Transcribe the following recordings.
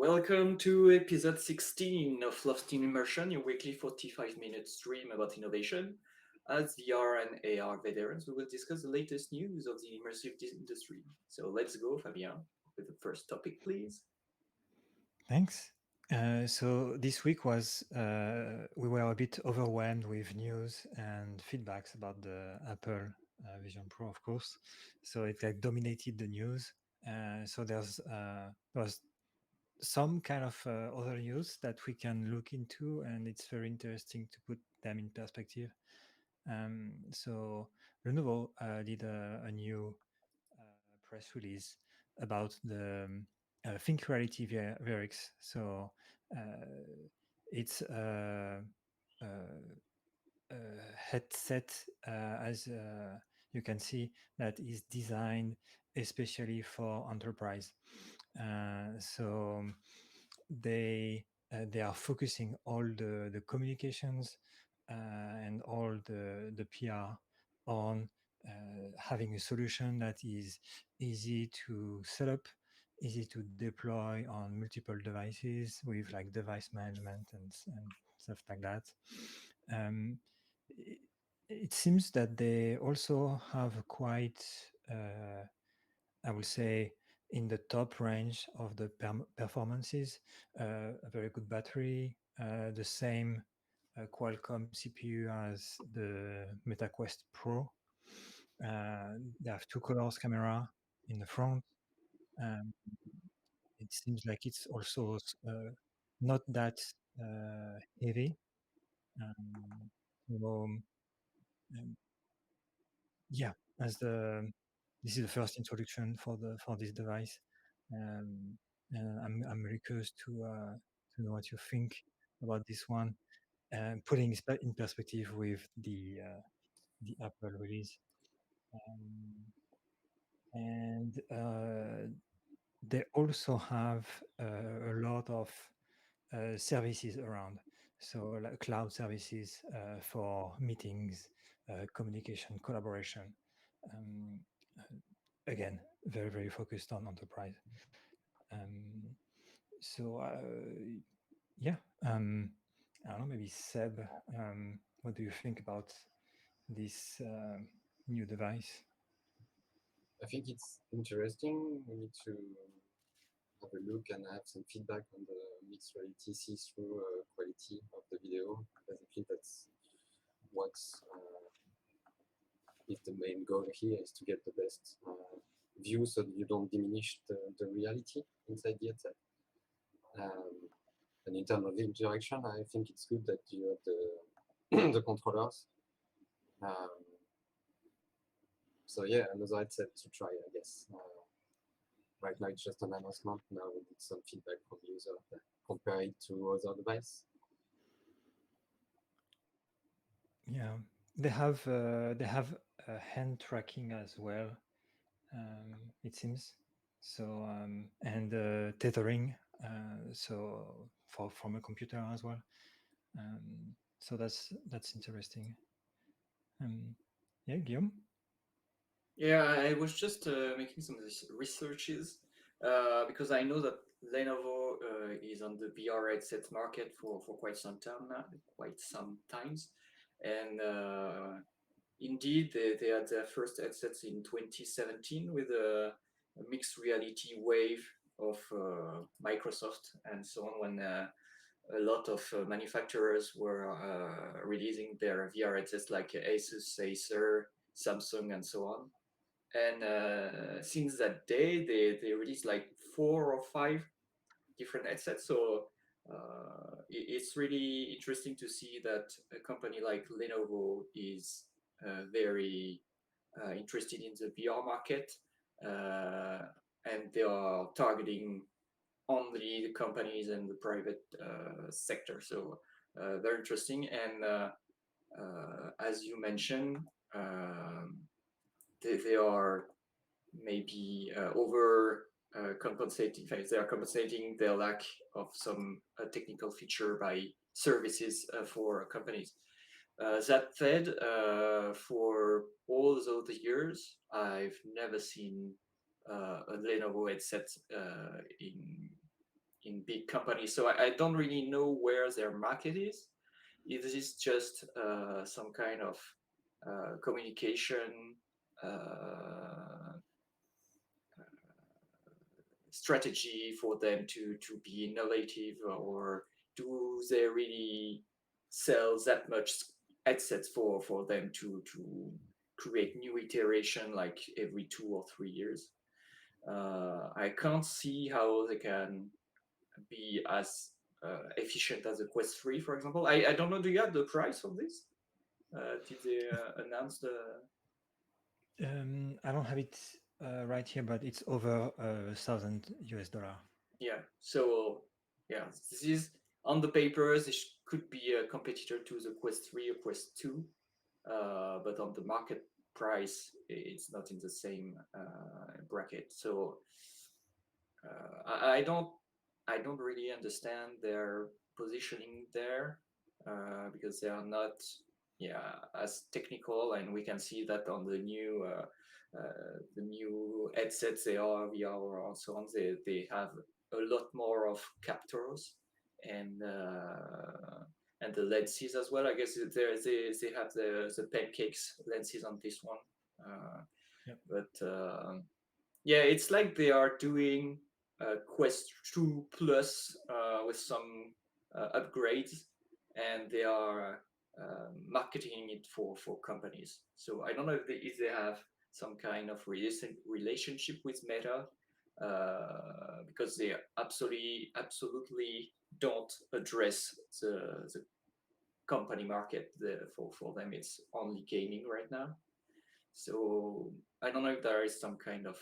Welcome to episode 16 of Lost in Immersion, your weekly 45-minute stream about innovation. As VR and AR veterans, we will discuss the latest news of the immersive industry. So let's go, Fabien, with the first topic, please. Thanks. So this week was we were a bit overwhelmed with news and feedbacks about the Apple Vision Pro, of course. So it like dominated the news. So there was some kind of other news that we can look into, and it's very interesting to put them in perspective. So Lenovo did a new press release about the Think Reality VRX. So it's a headset, as you can see, that is designed especially for enterprise. So they are focusing all the communications and all the PR on having a solution that is easy to set up, easy to deploy on multiple devices with like device management and stuff like that. Um, it, it seems that they also have quite, I would say, in the top range of the performances, a very good battery, the same Qualcomm CPU as the MetaQuest Pro. They have two colors camera in the front. Um, it seems like it's also not that heavy. Um, so, um, yeah, as the this is the first introduction for this device, and I'm really curious to know what you think about this one, and putting it in perspective with the Apple release. Um, and they also have a lot of services around, so like cloud services for meetings, communication, collaboration. Um, uh, Again, very focused on enterprise. Um, so yeah, I don't know, maybe Seb, what do you think about this new device? I think it's interesting. We need to have a look and have some feedback on the mixed reality see-through quality of the video. Basically, that's what's if the main goal here is to get the best view so that you don't diminish the reality inside the headset. Um, and in terms of interaction, I think it's good that you have the the controllers. Um, so yeah, another headset to try, I guess. Right now it's just an announcement. Now we need some feedback from the user that compare it to other device. Yeah, they have hand tracking as well. It seems so, and tethering. So from a computer as well. So that's interesting. Yeah, Guillaume. Yeah, I was just making some researches because I know that Lenovo is on the VR headset market for quite some time now, quite some times. And indeed, they had their first headsets in 2017 with a mixed reality wave of Microsoft and so on when a lot of manufacturers were releasing their VR headsets like Asus, Acer, Samsung, and so on. And since that day, they released like 4 or 5 different headsets. So it's really interesting to see that a company like Lenovo is very interested in the VR market, uh, and they are targeting only the companies and the private sector. So very interesting. And as you mentioned, they are maybe over compensating. They are compensating their lack of some technical feature by services for companies. That said, for all those years, I've never seen a Lenovo headset in in big companies. So I don't really know where their market is. Is this just some kind of communication strategy for them to be innovative, or do they really sell that much headsets for them to create new iteration like every 2 or 3 years? I can't see how they can be as efficient as the Quest 3, for example. I don't know, do you have the price of this? Did they announce the... I don't have it right here, but it's over $1,000. Yeah, so yeah, this is on the papers. This could be a competitor to the Quest 3 or Quest 2, but on the market price, it's not in the same bracket. So I don't really understand their positioning there, because they are not, yeah, as technical, and we can see that on the new headsets, they are VR or so on. They have a lot more of captors and the lenses as well. I guess they have the pancakes lenses on this one, Yep. but yeah, it's like they are doing Quest 2 Plus with some upgrades, and they are marketing it for companies. So I don't know if they have some kind of relationship with Meta, because they absolutely don't address the company market. For them, it's only gaming right now. So I don't know if there is some kind of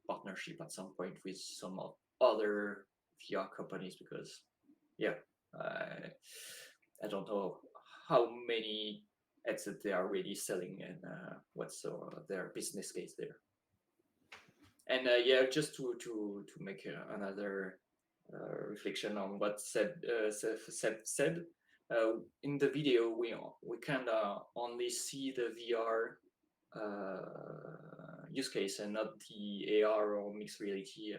partnership at some point with some other VR companies, because yeah, I don't know how many headsets they are really selling, and what's their business case there. And yeah, just to make another reflection on what Seb said. In the video, we kind of only see the VR use case and not the AR or mixed reality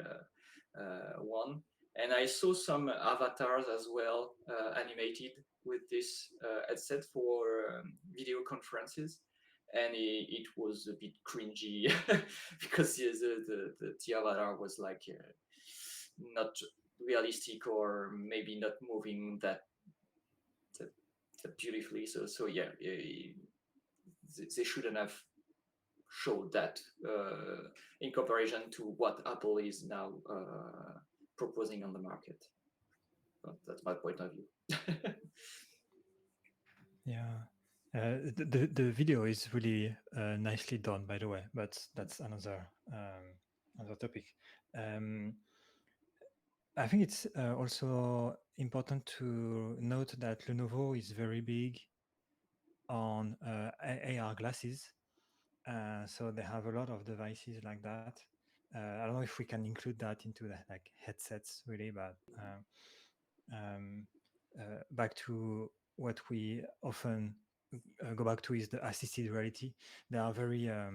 one. And I saw some avatars as well animated with this headset for video conferences, and it was a bit cringy because the avatar was like not realistic, or maybe not moving that beautifully. So yeah, they shouldn't have showed that in comparison to what Apple is now proposing on the market. But that's my point of view. Yeah. The video is really nicely done, by the way, but that's another topic. I think it's also important to note that Lenovo is very big on AR glasses. So they have a lot of devices like that. I don't know if we can include that into the like headsets really, but back to what we often go back to is the assisted reality. They are very. I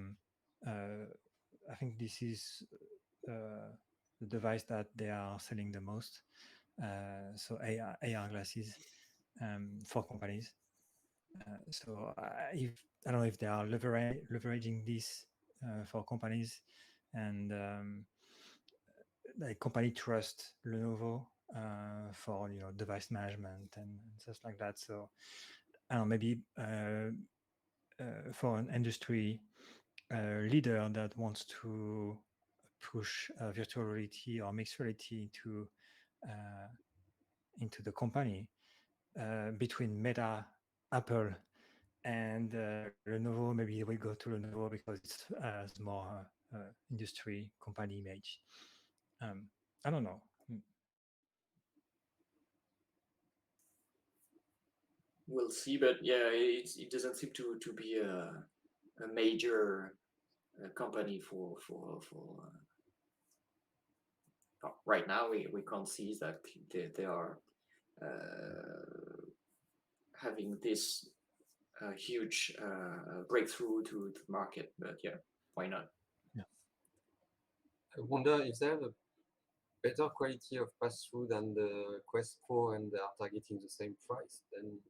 think this is the device that they are selling the most. So AR glasses for companies. So if I don't know if they are leveraging this for companies, and like company trust Lenovo for device management and stuff like that. So I don't know, maybe for an industry leader that wants to push virtual reality or mixed reality into the company, between Meta, Apple, and Lenovo, maybe we go to Lenovo because it has more industry company image. I don't know. We'll see, but yeah, it doesn't seem to be a major company for right now. We can't see that they are having this huge breakthrough to the market. But yeah, why not? Yeah. I wonder if there's a better quality of pass-through than the Quest Pro and they are targeting the same price, then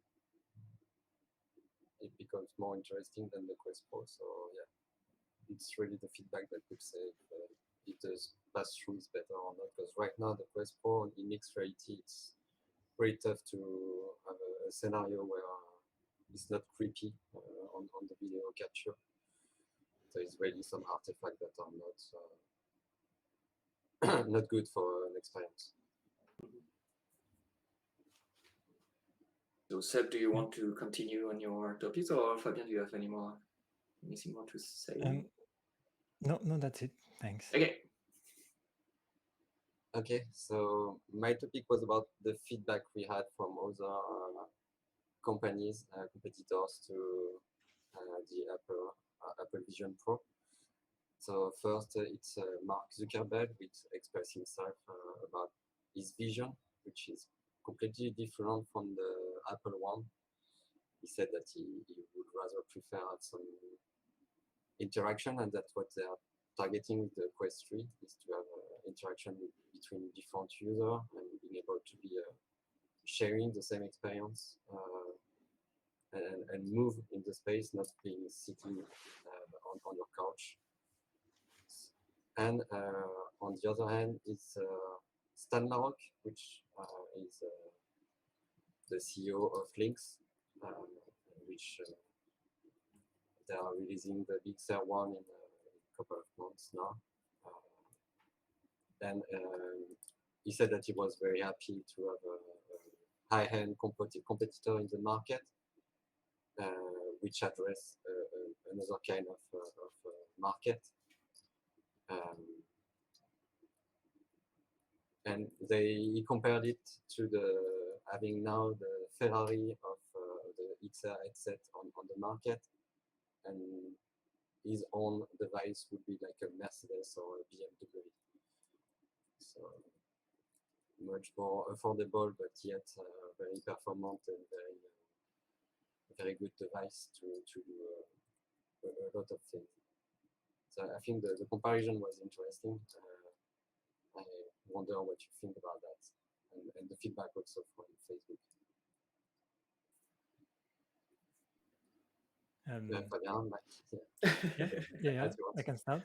it becomes more interesting than the Quest Pro. So yeah, it's really the feedback that could say if the pass-through is better or not. Because right now the Quest Pro in mixed reality, it's very tough to have a scenario where it's not creepy on the video capture. There is really some artifacts that are not not good for an experience. So Seb, do you Yeah. want to continue on your topics, or Fabien, do you have anything more to say? No, that's it. Thanks. Okay. Okay, so my topic was about the feedback we had from other companies, competitors to the Apple Vision Pro. So first, it's Mark Zuckerberg, which expressed himself about his vision, which is completely different from the Apple one. He said that he would rather prefer have some interaction, and that's what they are targeting with the Quest 3, is to have interaction between different users and being able to be sharing the same experience and move in the space, not being sitting on your couch. And on the other hand, it's Stan Larocque, which is the CEO of Lynx, which they are releasing the Big Sur one in a couple of months now. And he said that he was very happy to have a high-end competitor in the market, which address another kind of market. And he compared it to having now the Ferrari of the XR headset on the market, and his own device would be like a Mercedes or a BMW. So much more affordable, but yet very performant and very good device to do a lot of things. So I think the comparison was interesting. I wonder what you think about that, and the feedback also from Facebook. Fabien, Yeah. I can start.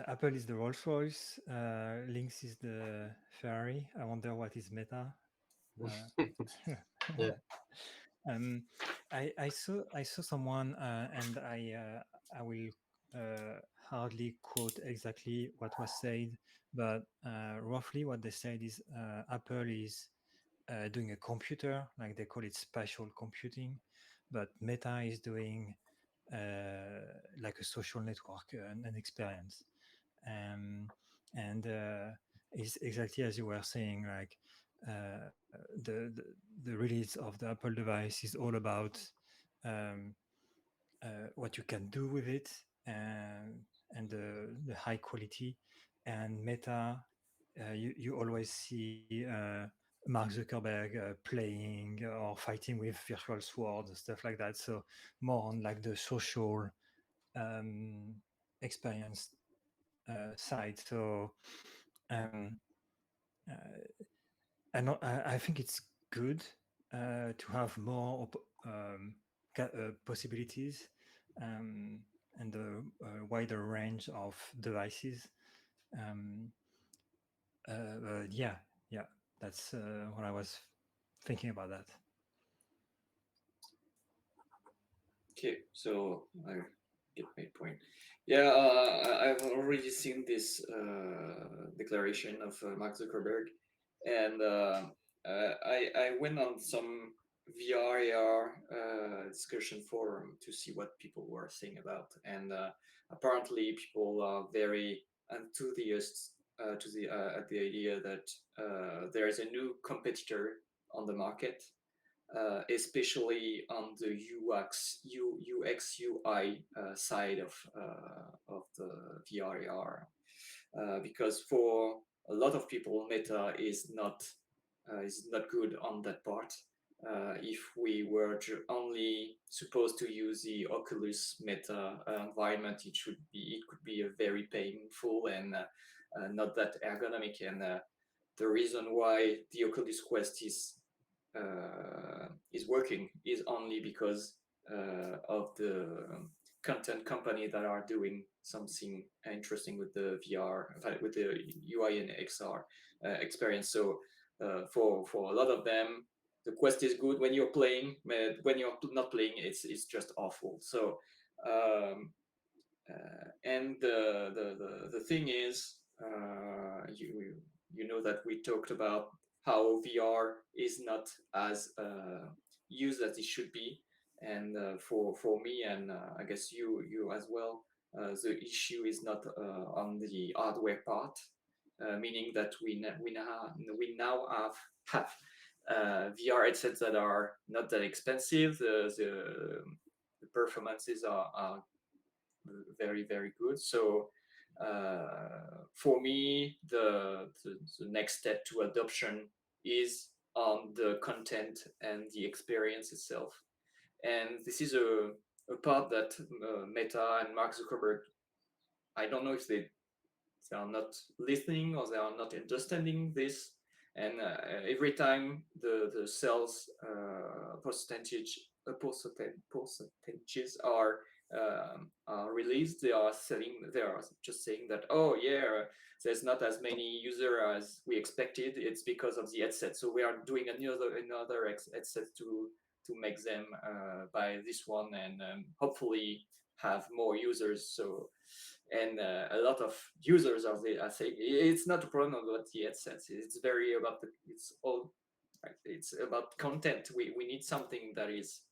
Apple is the Rolls Royce. Lynx is the Ferrari. I wonder what is Meta. Yeah. I saw someone, and I will hardly quote exactly what was said, but roughly what they said is Apple is doing a computer, like they call it spatial computing, but Meta is doing like a social network, an experience. And it's exactly as you were saying, like the release of the Apple device is all about um, what you can do with it, and the high quality. And Meta, you always see Mark Zuckerberg playing or fighting with virtual swords and stuff like that. So more on like the social experience side. So I think it's good to have more possibilities, and a wider range of devices. Yeah, that's what I was thinking about that. Okay, so I get my point. Yeah, I've already seen this declaration of Mark Zuckerberg, and I went on some VR AR discussion forum to see what people were saying about, and apparently people are very enthusiastic to the at the idea that there is a new competitor on the market, especially on the UX UI side of the VR AR, because for a lot of people, Meta is not good on that part, if we were only supposed to use the Oculus Meta environment, it could be a very painful and not that ergonomic. And the reason why the Oculus Quest is working is only because of the content company that are doing something interesting with the VR, with the UI and XR experience. So for a lot of them, the Quest is good when you're playing, but when you're not playing, it's just awful. So and the thing is, you know that we talked about how VR is not as used as it should be, and for me and I guess you as well, the issue is not on the hardware part, meaning that we now have VR headsets that are not that expensive. The performances are very good. So for me, the next step to adoption is on the content and the experience itself. And this is a part that Meta and Mark Zuckerberg, I don't know if they are not listening or they are not understanding this. And every time the sales percentages are released, they are just saying that, oh yeah, there's not as many users as we expected. It's because of the headset. So we are doing another headset to make them buy this one and hopefully have more users. So and a lot of users are saying it's not a problem about the headsets. It's very about it's all right. It's about content. We need something that is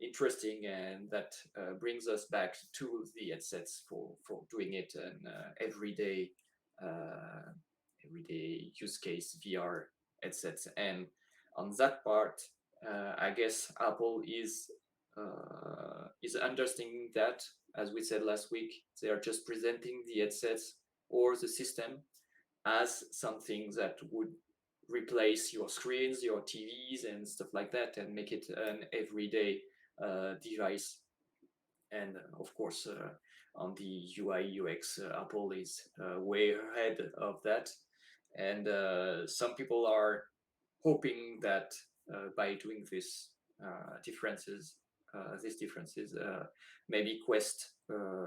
interesting and that brings us back to the headsets for doing it an uh, everyday use case VR headsets. And on that part, I guess Apple is understanding that, as we said last week, they are just presenting the headsets or the system as something that would replace your screens, your TVs, and stuff like that, and make it an everyday device. And of course, on the UI UX, Apple is way ahead of that. And some people are hoping that by doing these differences, maybe Quest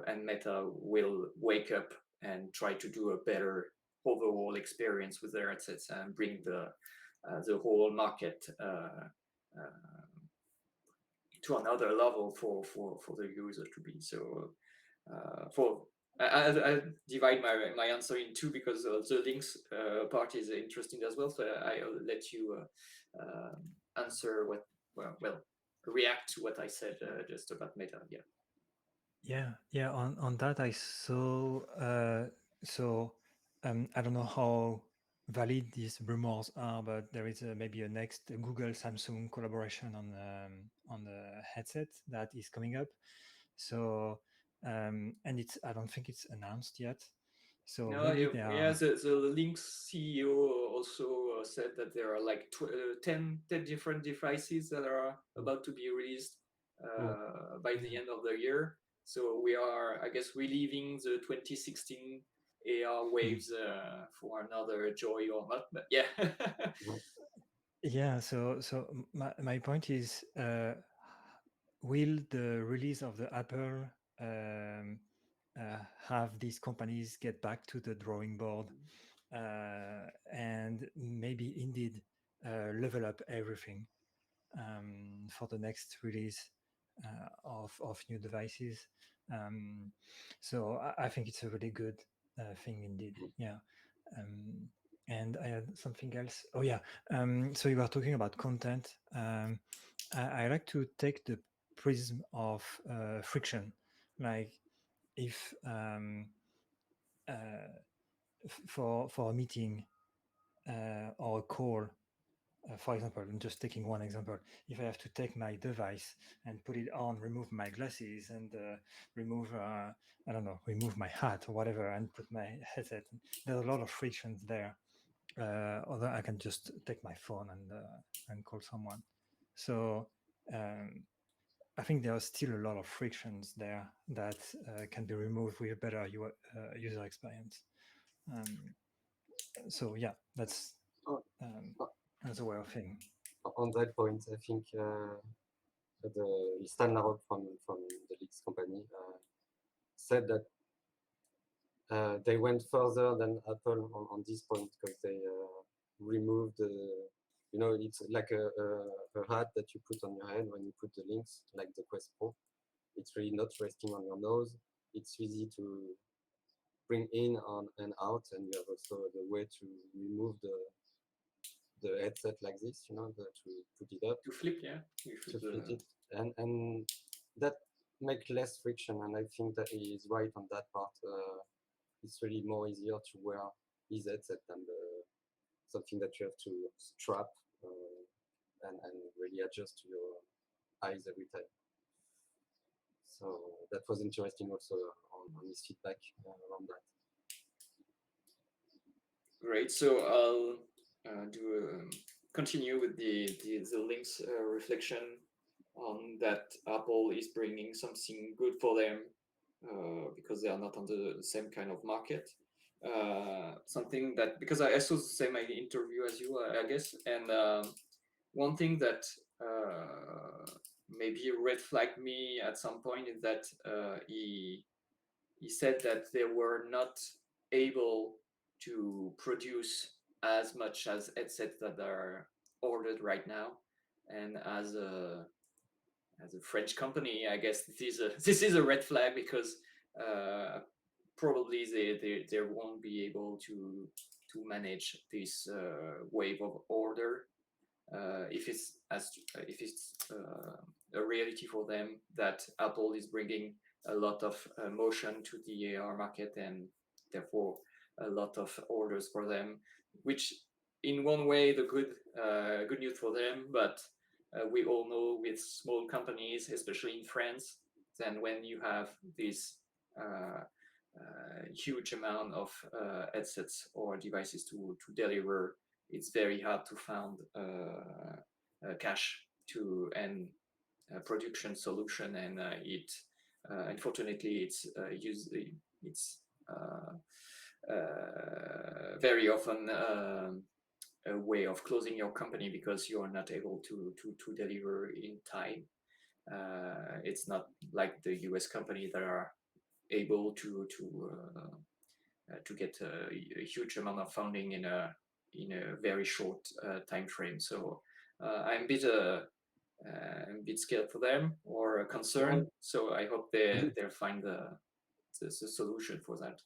and Meta will wake up and try to do a better overall experience with their headsets and bring the whole market to another level for the user to be. So for I divide my answer in two because the Lynx part is interesting as well. So I'll let you answer what well react to what I said just about Meta. Yeah. Yeah. On that, I saw. So I don't know how valid these rumors are, but there is maybe a next Google Samsung collaboration on the headset that is coming up. So and it's I don't think it's announced yet. So No, maybe they yeah, are. the Lynx CEO also said that there are like 10 different devices that are about to be released by the end of the year. So we are, I guess, reliving the 2016 AR waves for another joy or not. But yeah. Yeah. So my point is, will the release of the Apple have these companies get back to the drawing board and maybe indeed level up everything for the next release of new devices. So I think it's a really good thing indeed. Yeah. Um, and I had something else. Oh yeah. So you were talking about content. I like to take the prism of friction. Like if for a meeting or a call, for example, I'm just taking one example. If I have to take my device and put it on, remove my glasses and remove, I don't know, remove my hat or whatever and put my headset, there's a lot of frictions there. Although I can just take my phone and call someone. So I think there are still a lot of frictions there that can be removed with a better user experience. So yeah, that's a way of thinking. On that point, I think the Stan Larocque from the Lynx company said that they went further than Apple on this point because they removed the, you know, it's like a hat that you put on your head when you put the Lynx, like the Quest Pro. It's really not resting on your nose. It's easy to bring in on and out, and you have also the way to remove the headset like this, you know, to put it up. To flip, yeah. You To should, flip it, and that make less friction, and I think that he is right on that part. It's really more easier to wear his headset than something that you have to strap and really adjust to your eyes every time. So that was interesting also on his feedback around that. Great. So I'll continue with the Lynx reflection on that Apple is bringing something good for them because they are not on the same kind of market. Something that, because I saw the same interview as you, I guess, and one thing that maybe red flagged me at some point is that he said that they were not able to produce as much as headsets that are ordered right now, and as a French company, I guess this is a red flag because probably they won't be able to manage this wave of order if it's a reality for them that Apple is bringing a lot of motion to the AR market and therefore a lot of orders for them, which in one way the good news for them, but we all know with small companies, especially in France, then when you have this huge amount of headsets or devices to deliver, it's very hard to find cash to and production solution, and it unfortunately it's very often a way of closing your company because you are not able to deliver in time. It's not like the US company that are able to get a huge amount of funding in a very short time frame. So I'm a bit scared for them or concerned. So I hope they'll find the solution for that.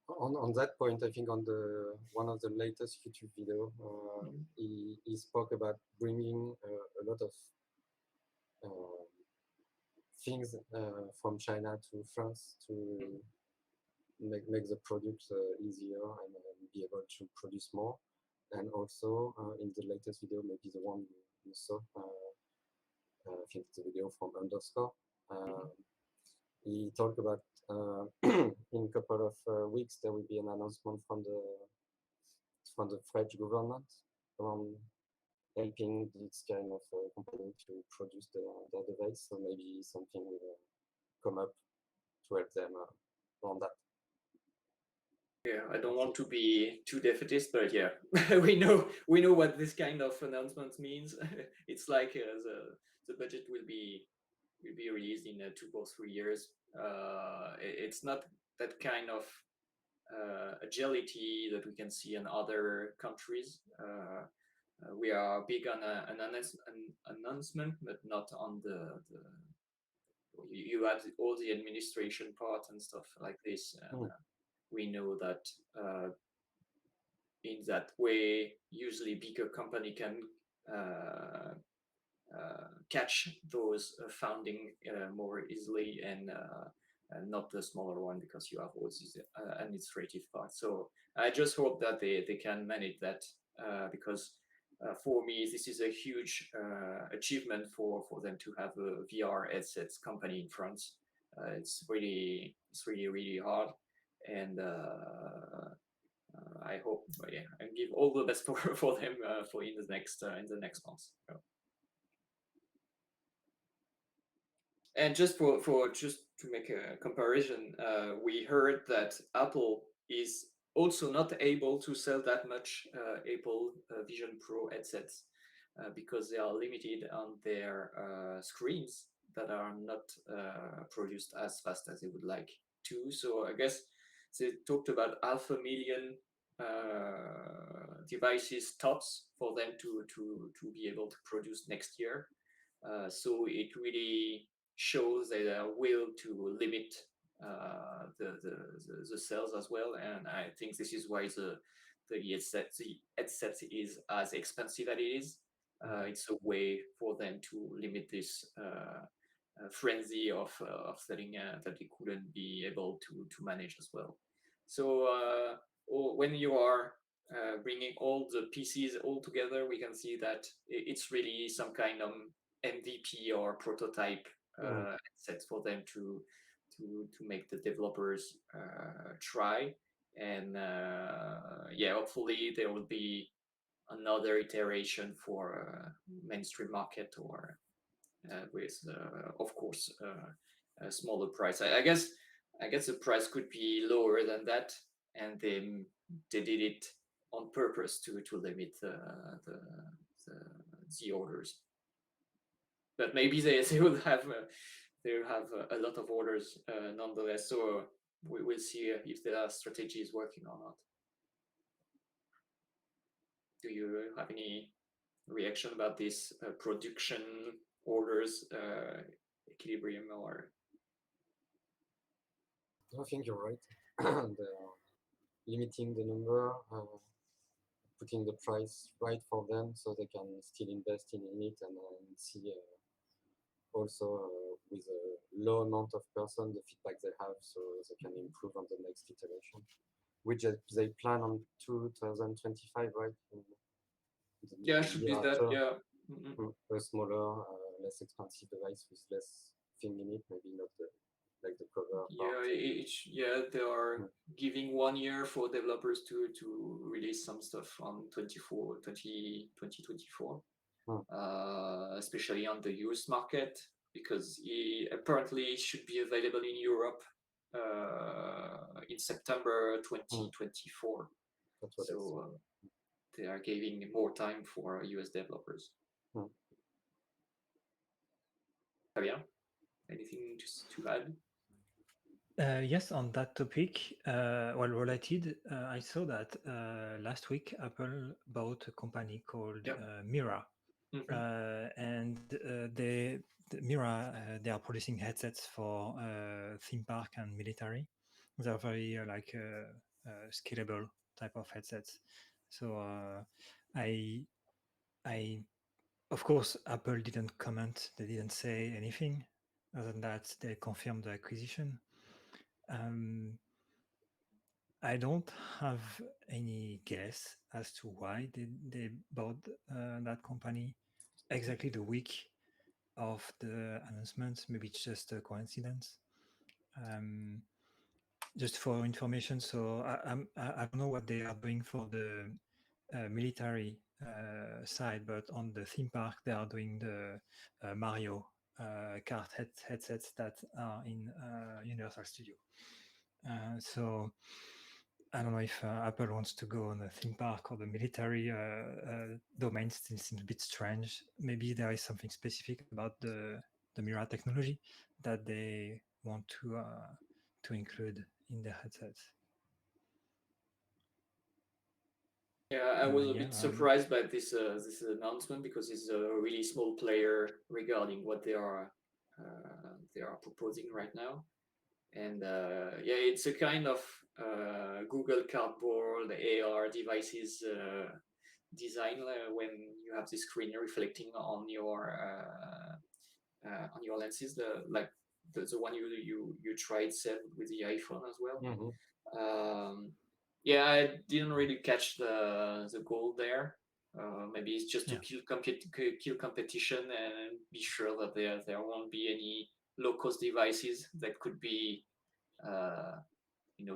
On that point, I think on the one of the latest YouTube video, he spoke about bringing a lot of things from China to France to make the product easier and be able to produce more. And also in the latest video, maybe the one you saw, I think it's a video from Underscore. He talked about in a couple of weeks there will be an announcement from the French government around helping this kind of company to produce their device. So maybe something will come up to help them around that. Yeah, I don't want to be too defeatist, but yeah, we know what this kind of announcement means. It's like the budget will be released in 2 or 3 years. It's not that kind of agility that we can see in other countries. We are big on an announcement, but not on the you add all the administration part and stuff like this. And, we know that in that way, usually bigger company can catch those funding more easily, and not the smaller one because you have all these administrative parts. So I just hope that they can manage that because for me this is a huge achievement for them to have a VR headsets company in France. It's really hard, and I hope, yeah, I give all the best for them for in the next months. So. And just for just to make a comparison, we heard that Apple is also not able to sell that much Apple Vision Pro headsets because they are limited on their screens that are not produced as fast as they would like to. So I guess they talked about 500,000 devices tops for them to be able to produce next year. So it really shows their will to limit the sales as well, and I think this is why the headset is as expensive as it is. It's a way for them to limit this frenzy of selling that they couldn't be able to manage as well. So when you are bringing all the pieces all together, we can see that it's really some kind of MVP or prototype set for them to make the developers try. And yeah, hopefully there will be another iteration for mainstream market or with, of course, a smaller price. I guess the price could be lower than that, and they did it on purpose to limit the orders. But maybe they will have a lot of orders nonetheless. So we will see if their strategy is working or not. Do you have any reaction about this production orders equilibrium or? I think you're right. They're limiting the number, putting the price right for them so they can still invest in it and see also with a low amount of person the feedback they have so they can improve on the next iteration, which they plan on 2025, right? Yeah, should be that. Yeah. A smaller, less expensive device with less thing in it, maybe not like the cover part. They are giving 1 year for developers to release some stuff on 2024, especially on the US market, because it apparently should be available in Europe in September 2024. So they are giving more time for US developers. Fabien, anything just to add? Yes, on that topic, well, related, I saw that last week Apple bought a company called Mira, and Mira they are producing headsets for theme park and military. They're very scalable type of headsets. So I of course Apple didn't comment. They didn't say anything. Other than that, they confirmed the acquisition. I don't have any guess as to why they bought that company exactly the week of the announcement. Maybe it's just a coincidence. Just for information, so I don't know what they are doing for the military side, but on the theme park they are doing the Mario kart headsets that are in Universal Studio. So I don't know if Apple wants to go on the theme park or the military domain. Still seems a bit strange. Maybe there is something specific about the Mira technology that they want to include in their headsets. Yeah, I was a bit surprised by this announcement because it's a really small player regarding what they are proposing right now. And it's a kind of Google Cardboard AR devices design when you have the screen reflecting on your lenses, like the one you tried, Seb, with the iPhone as well. I didn't really catch the goal there. Maybe it's just to kill competition and be sure that there won't be any low-cost devices that could be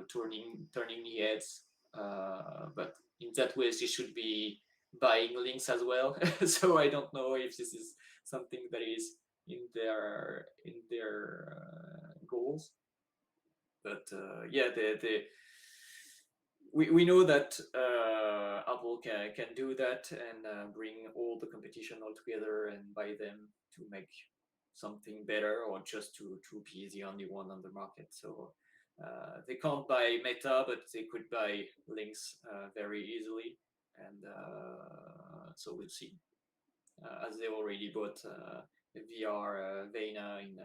turning the heads but in that way, they should be buying Lynx as well. So I don't know if this is something that is in their goals. But yeah, we know that Apple can do that and bring all the competition all together and buy them to make something better, or just to be the only one on the market. So they can't buy Meta, but they could buy Lynx very easily, and so we'll see. As they already bought VR Vena in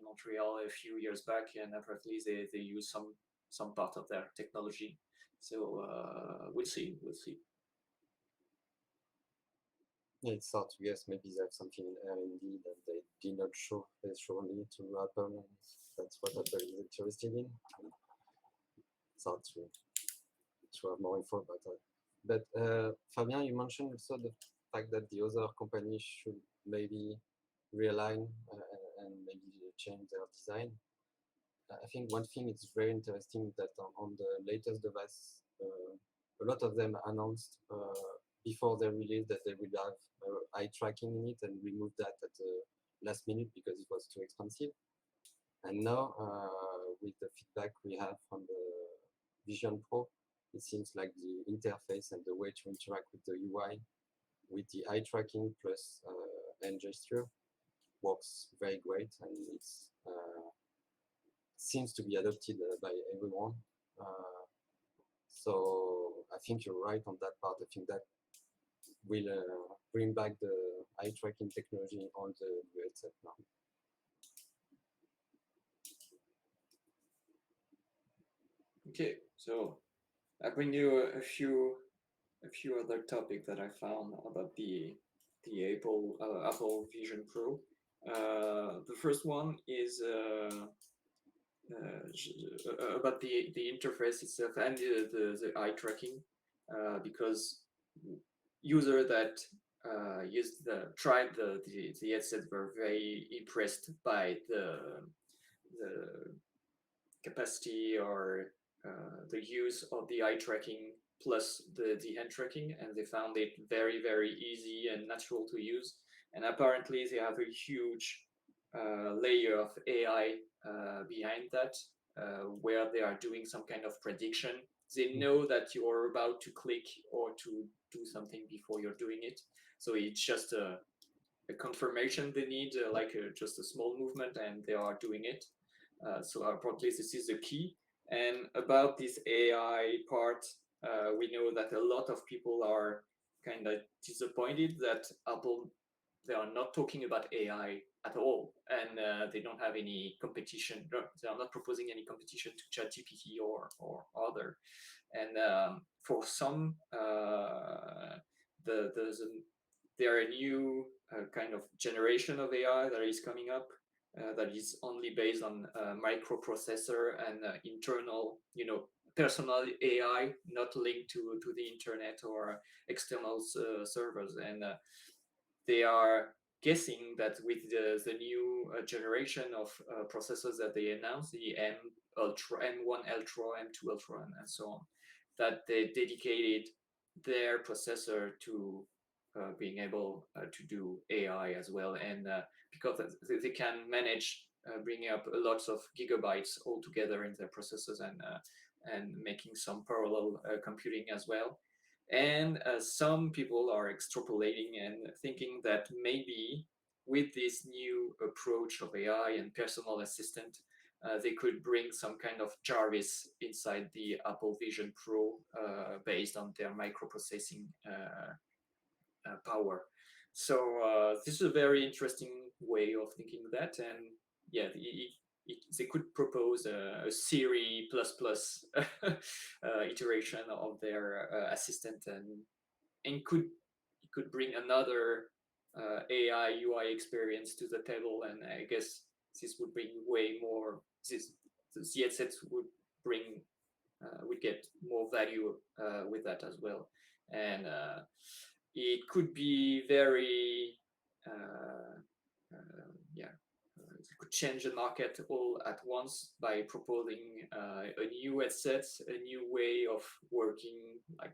Montreal a few years back, and apparently they use some part of their technology. So we'll see. Yeah, it's hard to guess. Maybe they have something in R&D that they did not show. They show only to Apple, and that's what Apple is interested in. It's hard to have more info about that. But Fabien, you mentioned also the fact that the other companies should maybe realign and maybe change their design. I think one thing it's very interesting that on the latest device, a lot of them announced before they released that they would have eye tracking in it, and removed that at the last minute because it was too expensive. And now, with the feedback we have from the Vision Pro, it seems like the interface and the way to interact with the UI, with the eye tracking plus hand gesture, works very great, and it's seems to be adopted by everyone. So I think you're right on that part. I think that will bring back the eye tracking technology on the new headset now. Okay, so I bring you a few other topics that I found about the Apple Vision Pro. The first one is about the interface itself and the eye tracking, because user that tried the headset were very impressed by the capacity or the use of the eye tracking plus the hand tracking, and they found it very easy and natural to use. And apparently they have a huge layer of AI behind that, where they are doing some kind of prediction. They know that you're about to click or to do something before you're doing it, so it's just a confirmation they need, just a small movement, and they are doing it. So apparently this is the key. And about this AI part, we know that a lot of people are kind of disappointed that Apple, they are not talking about AI at all, and they don't have any competition. They are not proposing any competition to ChatGPT or other. And for some, there are a new kind of generation of AI that is coming up, that is only based on microprocessor and internal, personal AI, not linked to the internet or external servers. And they are guessing that with the new generation of processors that they announced, the M1 Ultra, M2 Ultra, and so on, that they dedicated their processor to being able to do AI as well, and because they can manage bringing up lots of gigabytes all together in their processors, and making some parallel computing as well. And some people are extrapolating and thinking that maybe with this new approach of AI and personal assistant, they could bring some kind of Jarvis inside the Apple Vision Pro, based on their microprocessing power. So this is a very interesting way of thinking that, and yeah, they could propose a Siri plus plus iteration of their assistant, and it could bring another AI UI experience to the table, and I guess this would bring way more. The headsets would get more value with that as well, and it could be very yeah, it could change the market all at once by proposing a new headset, a new way of working, like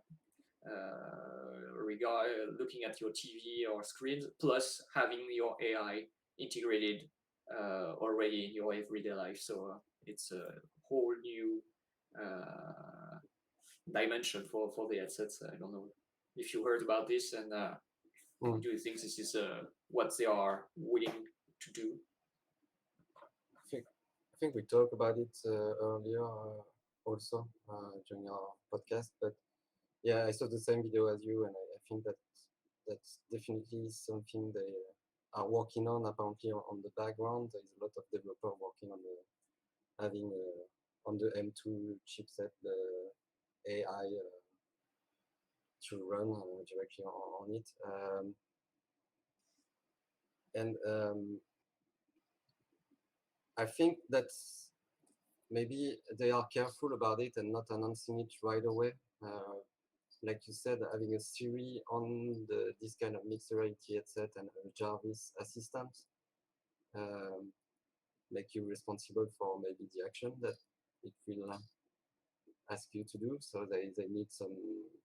looking at your TV or screens, plus having your AI integrated already in your everyday life. So it's a whole new dimension for the headsets. I don't know if you heard about this, and do you think this is what they are willing to do? I think we talked about it earlier also during our podcast, but yeah, I saw the same video as you, and I think that's definitely something they are working on. Apparently, on the background, there is a lot of developer working on having on the M2 chipset the AI to run directly on it, and I think that's maybe they are careful about it and not announcing it right away. Like you said, having a Siri on this kind of mixed reality headset and a Jarvis assistant make you responsible for maybe the action that it will ask you to do. So they need some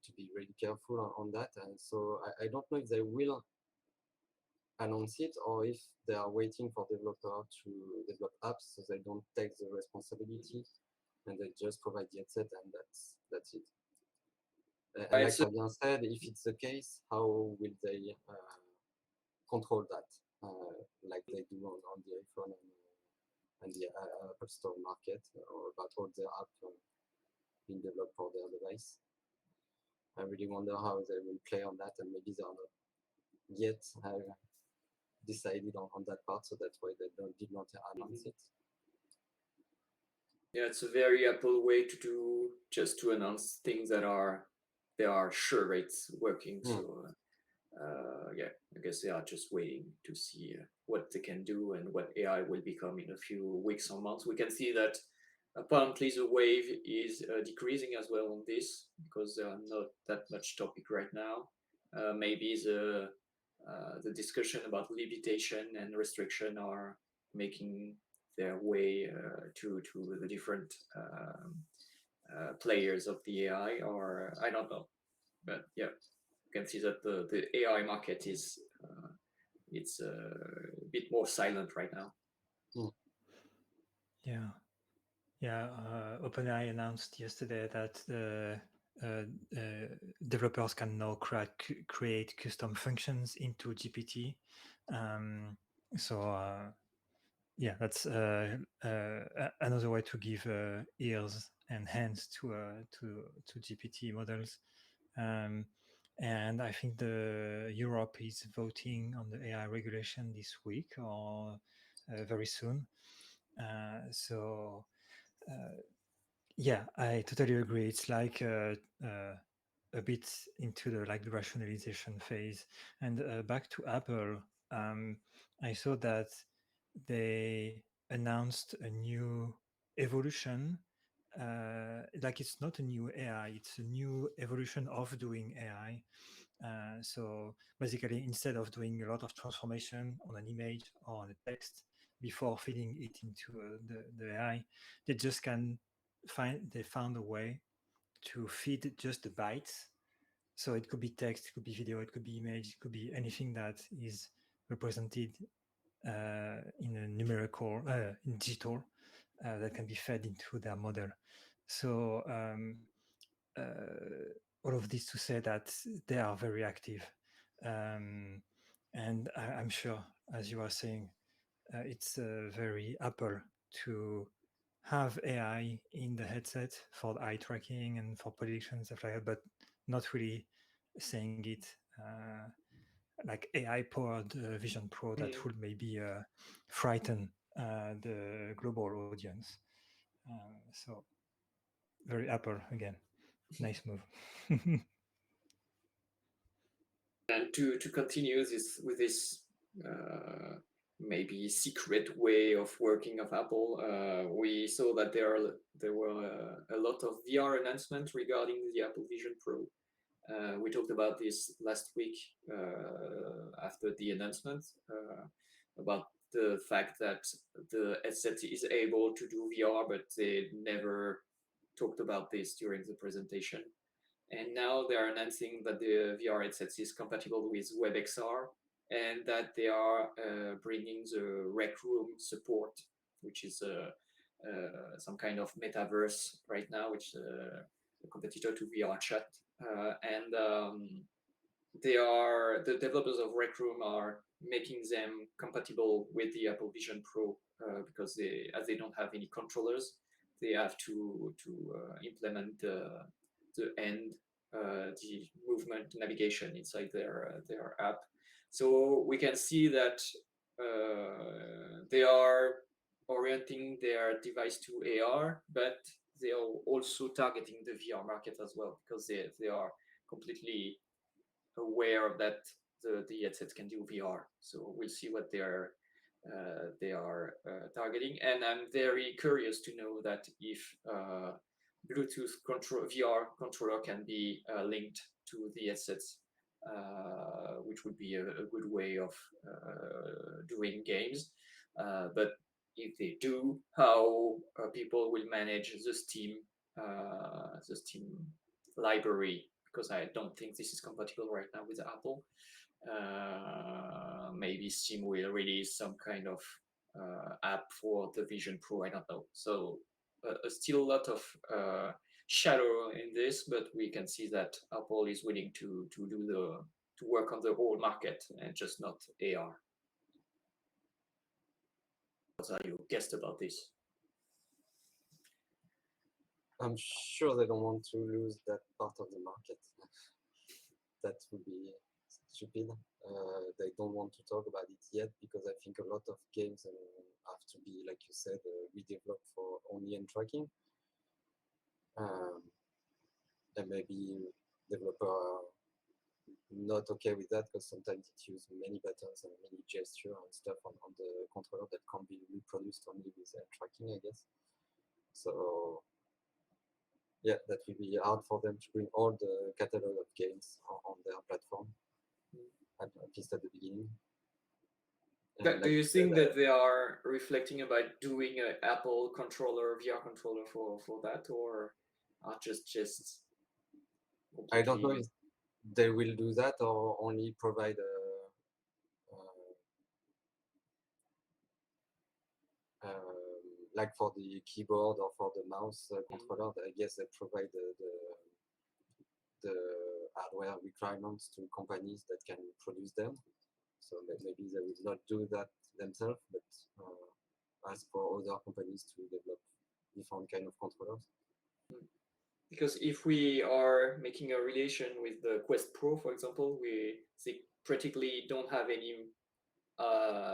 to be really careful on that. And so I don't know if they will announce it or if they are waiting for developer to develop apps so they don't take the responsibility and they just provide the headset and that's it. And like Fabien said, if it's the case, how will they control that, like they do on the iPhone and the Apple Store market, or about all the apps being developed for their device? I really wonder how they will play on that, and maybe they are not yet decided on that part, so that's why they did not announce it. Yeah, it's a very Apple way to do, just to announce things that they are sure it's working. So yeah, I guess they are just waiting to see what they can do and what AI will become in a few weeks or months. We can see that apparently the wave is decreasing as well on this because there are not that much topic right now. Maybe the discussion about limitation and restriction are making their way to the different players of the AI, or I don't know, but yeah, you can see that the AI market is it's a bit more silent right now. Yeah. OpenAI announced yesterday that developers can now create custom functions into GPT. So yeah, that's another way to give ears and hands to GPT models. And I think the Europe is voting on the AI regulation this week or very soon. So yeah, I totally agree. It's like a bit into the rationalization phase. And back to Apple, I saw that they announced a new evolution. Like it's not a new AI; it's a new evolution of doing AI. So basically, instead of doing a lot of transformation on an image or on a text before feeding it into the AI, they just they found a way to feed just the bytes. So it could be text, it could be video, it could be image, it could be anything that is represented in a numerical, in digital, that can be fed into their model. So all of this to say that they are very active. And I'm sure, as you are saying, it's very Apple to have AI in the headset for the eye tracking and for prediction stuff like that, but not really saying it like AI powered Vision Pro that would maybe frighten the global audience. So very Apple again. Nice move. And to continue this with this maybe secret way of working of Apple, we saw that there were a lot of VR announcements regarding the Apple Vision Pro. We talked about this last week after the announcement about the fact that the headset is able to do VR, but they never talked about this during the presentation. And now they are announcing that the VR headset is compatible with WebXR and that they are bringing the Rec Room support, which is some kind of metaverse right now, which is a competitor to VR chat. The developers of Rec Room are making them compatible with the Apple Vision Pro because as they don't have any controllers, they have to implement the movement navigation inside their app. So we can see that they are orienting their device to AR, but they are also targeting the VR market as well because they are completely aware of that the headset can do VR. So we'll see what they are targeting, and I'm very curious to know that if Bluetooth VR controller can be linked to the headsets, which would be a good way of doing games. But if they do, how people will manage the Steam library, because I don't think this is compatible right now with Apple. Maybe Steam will release some kind of app for the Vision Pro. I don't know. So still a lot of shadow in this, but we can see that Apple is willing to work on the whole market and just not AR. What are your guess about this? I'm sure they don't want to lose that part of the market. That would be stupid. They don't want to talk about it yet because I think a lot of games have to be, like you said, redeveloped for only hand tracking. And maybe developer are not okay with that because sometimes it uses many buttons and many gesture and stuff on the controller that can't be reproduced only with hand tracking, I guess. So yeah, that will be hard for them to bring all the catalog of games on their platform, at least at the beginning. But do you think that they are reflecting about doing an Apple controller, VR controller for that, or are just I don't know if they will do that or only provide like for the keyboard or for the mouse controller. I guess they provide the hardware requirements to companies that can produce them. So maybe they will not do that themselves, but ask for other companies to develop different kind of controllers. Because if we are making a relation with the Quest Pro, for example, they practically don't have any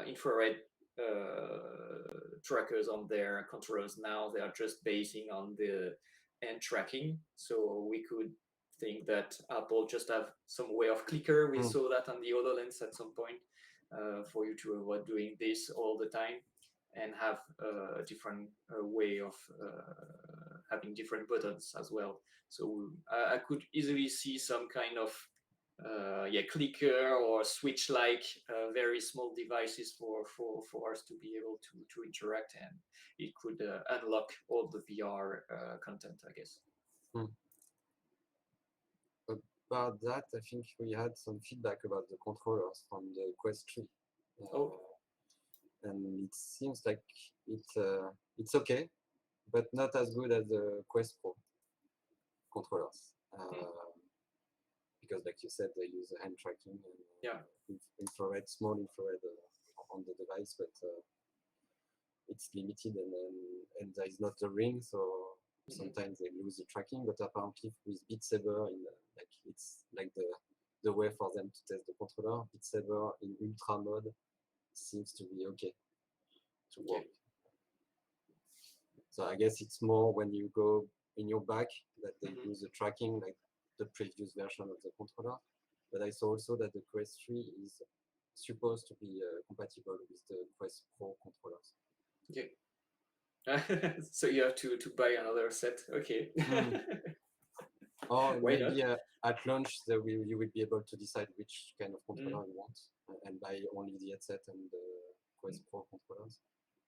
infrared trackers on their controllers now. They are just basing on the hand tracking. So we could think that Apple just have some way of clicker. We saw that on the HoloLens at some point for you to avoid doing this all the time and have a different way of having different buttons as well. So I could easily see some kind of clicker or switch-like very small devices for us to be able to interact, and it could unlock all the VR content, I guess. About that, I think we had some feedback about the controllers from the Quest 3. And it seems like it's okay, but not as good as the Quest Pro controllers. Because, like you said, they use hand tracking and infrared, small infrared on the device, but it's limited, and there is not a ring, so sometimes they lose the tracking. But apparently, with Beat Saber, it's like the way for them to test the controller. Beat Saber in ultra mode seems to be okay to work. So I guess it's more when you go in your back that they use the tracking, like the previous version of the controller. But I saw also that the Quest 3 is supposed to be compatible with the Quest Pro controllers. Okay. So you have to buy another set. Okay. Or maybe at launch you will be able to decide which kind of controller you want and buy only the headset and Quest Pro controllers.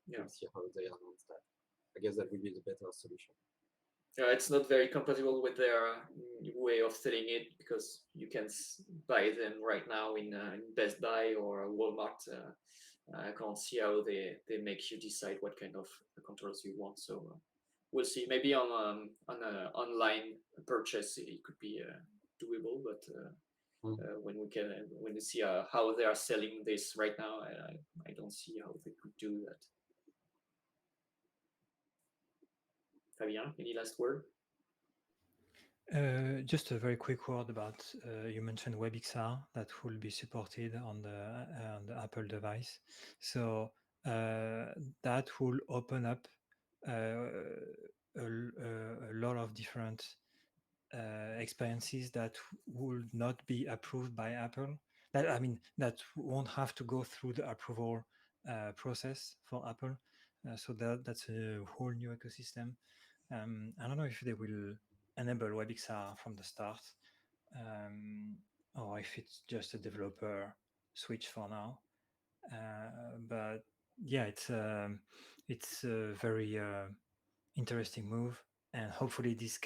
Yeah. We'll see how they announce that. I guess that will be the better solution. It's not very compatible with their way of selling it, because you can buy them right now in Best Buy or Walmart. I can't see how they make you decide what kind of controllers you want. So we'll see. Maybe on an online purchase it could be doable, but when we see how they are selling this right now, I don't see how they could do that. Fabien, any last word? Just a very quick word about, you mentioned WebXR that will be supported on the Apple device. So that will open up a lot of different experiences that would not be approved by Apple. That won't have to go through the approval process for Apple. So that's a whole new ecosystem. I don't know if they will enable WebXR from the start, or if it's just a developer switch for now. But yeah, it's a very interesting move, and hopefully this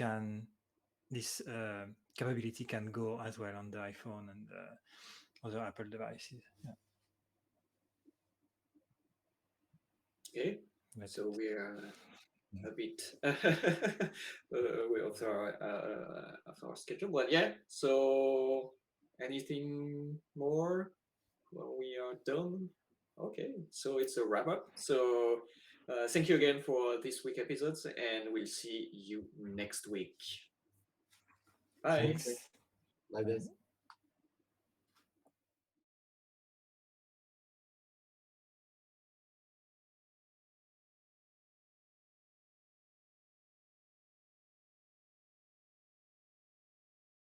capability can go as well on the iPhone and other Apple devices. Yeah. Okay, That's so it. we are a bit way of our schedule, but yeah. So anything more? Well, we are done. Okay, so it's a wrap up. So thank you again for this week episodes, and we'll see you next week. Bye. Thanks. Bye, guys.